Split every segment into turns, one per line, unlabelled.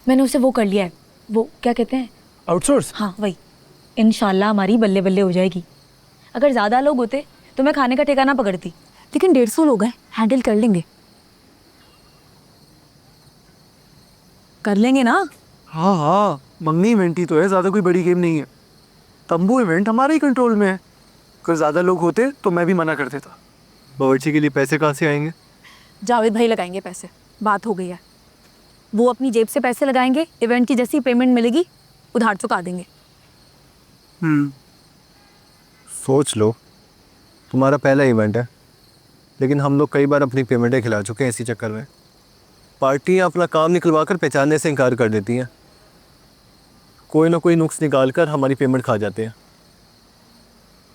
मैंने उसे वो कर लिया है, वो क्या कहते हैं,
आउटसोर्स।
हाँ वही। इंशाल्लाह हमारी बल्ले बल्ले हो जाएगी। अगर ज़्यादा लोग होते तो मैं खाने का ठिकाना पकड़ती, लेकिन 150 लोग हैं, हैंडल कर लेंगे। कर लेंगे ना?
हाँ हाँ, मंगनी इवेंट ही तो है, ज्यादा कोई बड़ी गेम नहीं है। तंबू इवेंट हमारे ही कंट्रोल में है। अगर ज्यादा लोग होते तो मैं भी मना कर देता। बावर्ची के लिए पैसे कहाँ से आएंगे?
जावेद भाई लगाएंगे पैसे, बात हो गई है। वो अपनी जेब से पैसे लगाएंगे, इवेंट की जैसी पेमेंट मिलेगी उधार चुका देंगे।
सोच लो, तुम्हारा पहला इवेंट है, लेकिन हम लोग कई बार अपनी पेमेंटें खिला चुके हैं इसी चक्कर में। पार्टियां अपना काम निकलवा कर पहचानने से इनकार कर देती हैं, कोई ना कोई नुक्स निकाल कर हमारी पेमेंट खा जाते हैं।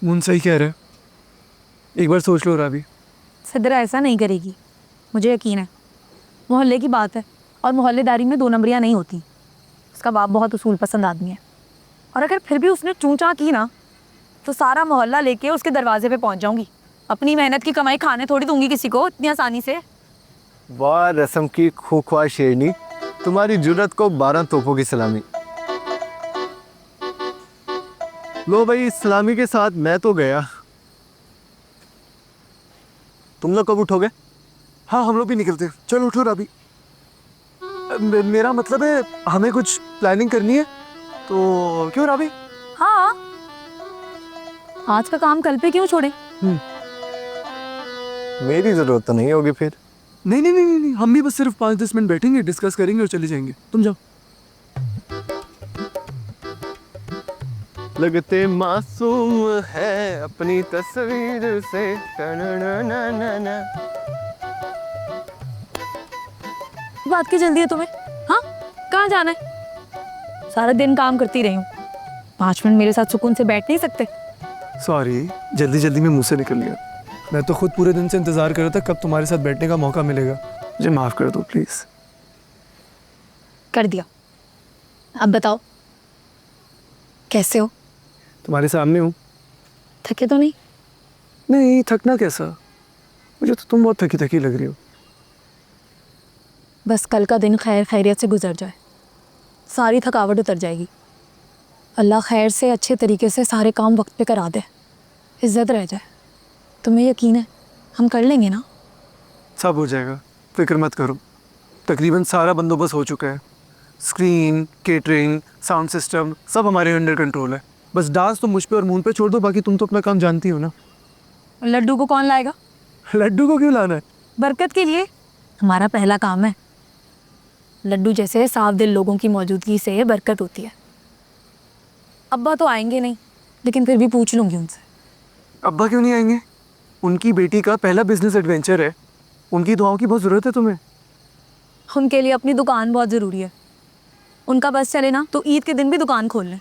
मुन सही कह रहे हैं, एक बार सोच लो राबी।
सिद्रा ऐसा नहीं करेगी, मुझे यकीन है। मोहल्ले की बात है और मोहल्लेदारी में 2 नंबरियां नहीं होती। उसका बाप बहुत उसूल पसंद आदमी है, और अगर फिर भी उसने चूंचा की ना तो सारा मोहल्ला लेके उसके दरवाजे पे पहुंच जाऊंगी। अपनी मेहनत की कमाई खाने थोड़ी दूंगी किसी को इतनी आसानी से।
वाह रस्म की खूंखार शेरनी, तुम्हारी जुर्रत को 12 तोपों की सलामी। लो भाई, इस सलामी के साथ मैं तो गया। तुम लोग कब उठोगे?
हाँ हम लोग भी निकलते हैं, चलो उठो राबी। मेरा मतलब है हमें कुछ प्लानिंग करनी है, तो क्यों राबी?
हाँ, आज का काम कल पे क्यों छोड़े?
मेरी जरूरत तो नहीं होगी फिर।
नहीं नहीं नहीं नहीं, हम भी बस सिर्फ 5-10 मिनट बैठेंगे, डिस्कस करेंगे और चले जाएंगे। तुम जाओ।
लगते मासूम है अपनी तस्वीर से।
बात की जल्दी है तुम्हें? हाँ, कहाँ जाना है? सारा दिन काम करती रही हूँ, 5 मिनट मेरे साथ सुकून से बैठ नहीं सकते?
सॉरी, जल्दी जल्दी में मुंह से निकल गया। मैं तो खुद पूरे दिन से इंतजार कर रहा था कब तुम्हारे साथ बैठने का मौका मिलेगा। मुझे माफ कर दो प्लीज।
कर दिया। अब बताओ कैसे हो?
तुम्हारे सामने हूँ।
थके तो नहीं?
नहीं, थकना कैसा, मुझे तो तुम बहुत थकी थकी लग रही हो।
बस कल का दिन खैर खैरियत से गुजर जाए, सारी थकावट उतर जाएगी। अल्लाह खैर से अच्छे तरीके से सारे काम वक्त पे करा दे, इज्जत रह जाए। तुम्हें यकीन है हम कर लेंगे ना?
सब हो जाएगा, फिक्र मत करो। तकरीबन सारा बंदोबस्त हो चुका है। स्क्रीन, केटरिंग, साउंड सिस्टम सब हमारे अंडर कंट्रोल है। बस डांस तो मुझ पे और मून पे छोड़ दो, बाकी तुम तो अपना काम जानती हो ना।
लड्डू को कौन लाएगा?
लड्डू को क्यों लाना है?
बरकत के लिए, हमारा पहला काम है। लड्डू जैसे साफ दिल लोगों की मौजूदगी से बरकत होती है। अब्बा तो आएंगे नहीं, लेकिन फिर भी पूछ लूंगी उनसे।
अब्बा क्यों नहीं आएंगे? उनकी बेटी का पहला बिजनेस एडवेंचर है, उनकी दुआओं की बहुत ज़रूरत है तुम्हें।
उनके लिए अपनी दुकान बहुत ज़रूरी है। उनका बस चले ना तो ईद के दिन भी दुकान खोल लें।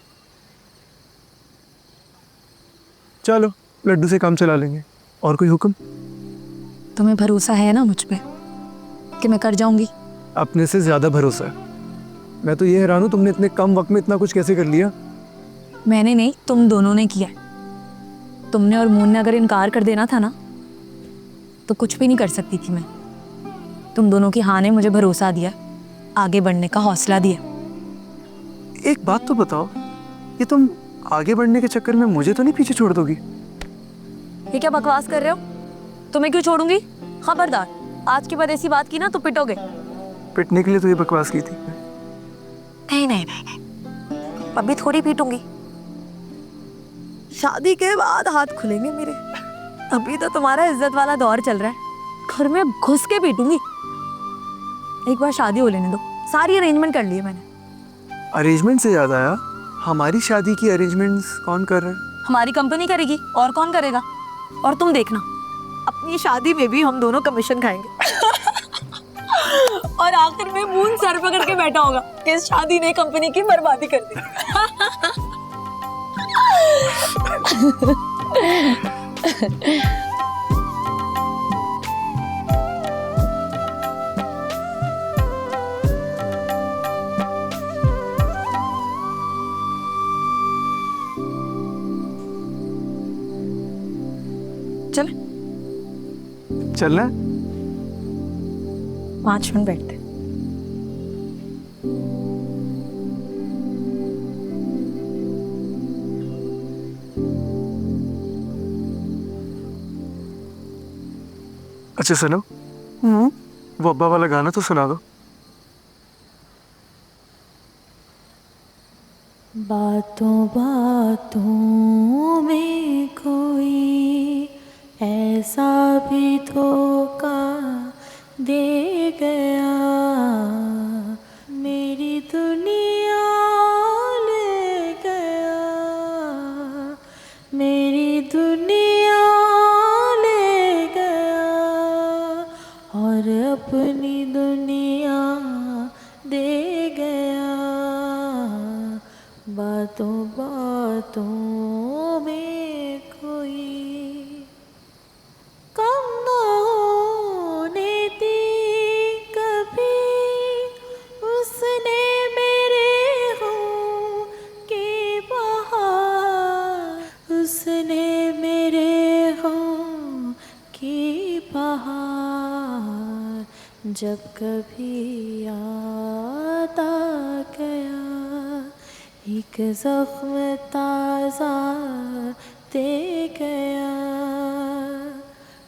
चलो लड्डू से काम चला लेंगे। और कोई हुक्म?
तुम्हें भरोसा है ना मुझ पे कि मैं कर जाऊंगी?
अपने से ज़्यादा भरोसा है। मैं तो ये हैरान हूँ तुमने इतने कम वक्त में इतना कुछ कैसे कर लिया।
मैंने नहीं, तुम दोनों ने किया है। तुमने और मून ने अगर इनकार कर देना था ना तो कुछ भी नहीं कर सकती थी मैं। तुम दोनों की हाँ ने मुझे भरोसा दिया, आगे बढ़ने का हौसला दिया।
एक बात तो बताओ, ये तुम आगे बढ़ने के चक्कर में मुझे तो नहीं पीछे छोड़ दोगी?
ये क्या बकवास कर रहे हो? तुम्हें क्यों छोड़ूंगी? खबरदार, आज के बाद ऐसी बात की ना तो पिटोगे।
पिटने के लिए तो ये बकवास की थी।
नहीं नहीं नहीं, नहीं। अभी थोड़ी पीटूंगी, शादी के बाद हाथ खुलेंगे मेरे। अभी तो तुम्हारा इज्जत वाला दौर चल रहा है, घर में घुस के पीटूंगी। एक बार शादी हो लेने दो, सारी अरेंजमेंट कर लिए मैंने।
अरेंजमेंट से याद आया, हमारी शादी की अरेंजमेंट्स कौन कर रहा है?
हमारी कंपनी करेगी, और कौन करेगा? और तुम देखना, अपनी शादी में भी हम दोनों कमीशन खाएंगे। और आखिर में मून सर पकड़ के बैठा होगा कि इस शादी ने कंपनी की बर्बादी कर दी। चल
चलना है?
5 मिनट बैठते।
अच्छा सुनो, वो अब्बा वाला गाना तो सुना दो।
बातों बातों में कोई ऐसा भी धोखा दे गया, मेरी दुनिया ले गया, मेरी दुनिया ले गया और अपनी दुनिया दे गया। बातों बातों में कोई कम न होने दी कभी उसने मेरे हों की बहार, उसने मेरे हों की बहार। जब कभी याद आ गया एक जख्म ताज़ा दे गया।